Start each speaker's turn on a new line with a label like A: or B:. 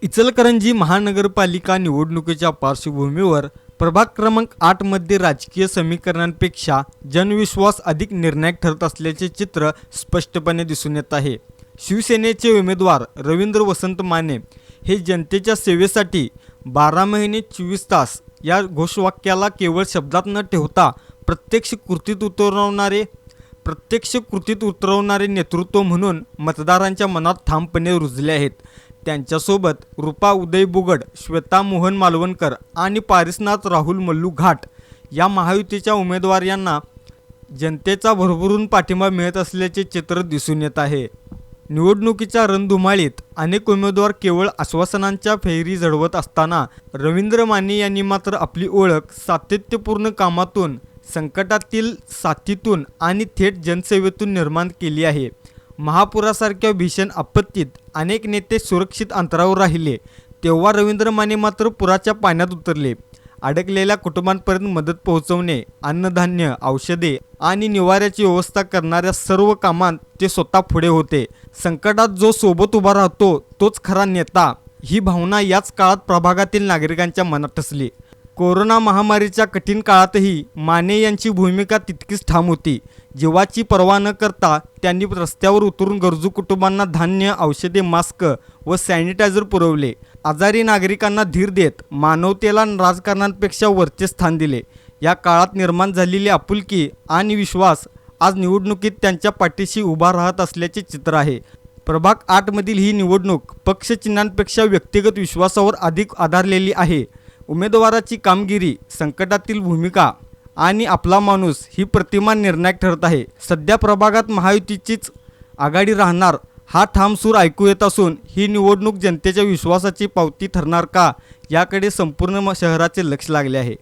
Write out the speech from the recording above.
A: इचलकरंजी महानगरपालिका निवडणुकीच्या पार्श्वभूमीवर प्रभाग क्रमांक 8 मध्ये राजकीय समीकरणांपेक्षा जनविश्वास अधिक निर्णायक ठरत असल्याचे चित्र स्पष्टपणे दिसून येत आहे। शिवसेनेचे उमेदवार रवींद्र वसंत माने हे जनतेच्या सेवेसाठी 12 महिने 24 तास या घोषवाक्याला केवळ शब्दात न ठेवता प्रत्यक्ष कृतीत उतरवणारे नेतृत्व म्हणून मतदारांच्या मनात ठामपणे रुजले आहेत। त्यांच्यासोबत रूपा उदय बुगड, श्वेता मोहन मालवणकर आणि पारिसनाथ राहुल मल्लू घाट या महायुतीच्या उमेदवार यांना जनतेचा भरभरून पाठिंबा मिळत असल्याचे चित्र दिसून येत आहे। निवडणुकीच्या रणधुमाळीत अनेक उमेदवार केवळ आश्वासनांच्या फेरी झडवत असताना रवींद्र माने यांनी मात्र आपली ओळख सातत्यपूर्ण कामातून, संकटातील साथीतून आणि थेट जनसेवेतून निर्माण केली आहे। महापुरासारख्या भीषण आपत्तीत अनेक नेते सुरक्षित अंतरावर राहिले, तेव्हा रवींद्र माने मात्र पुराच्या पाण्यात उतरले। अडकलेल्या कुटुंबांपर्यंत मदत पोहोचवणे, अन्नधान्य, औषधे आणि निवाऱ्याची व्यवस्था करणाऱ्या सर्व कामांत ते स्वतः पुढे होते। संकटात जो सोबत उभा राहतो तोच खरा नेता, ही भावना याच काळात प्रभागातील नागरिकांच्या मनात ठसली। कोरोना महामारीच्या कठीण काळातही माने यांची भूमिका तितकीच ठाम होती। जीवाची पर्वा न करता त्यांनी रस्त्यावर उतरून गरजू कुटुंबांना धान्य, औषधे, मास्क व सॅनिटायझर पुरवले। आजारी नागरिकांना धीर देत मानवतेला राजकारणांपेक्षा वरचे स्थान दिले। या काळात निर्माण झालेली आपुलकी आणि विश्वास आज निवडणुकीत त्यांच्या पाठीशी उभा राहत असल्याचे चित्र आहे। प्रभाग 8 मधील ही निवडणूक पक्षचिन्हांपेक्षा व्यक्तिगत विश्वासावर अधिक आधारलेली आहे। उमेदवाराची कामगिरी, संकटातील भूमिका आणि आपला माणूस ही प्रतिमा निर्णायक ठरत आहे। सध्या प्रभागात महायुतीचीच आघाडी राहणार हा ठाम सूर ऐकू येत असून ही निवडणूक जनतेच्या विश्वासाची पावती ठरणार का, याकडे संपूर्ण शहराचे लक्ष लागले आहे।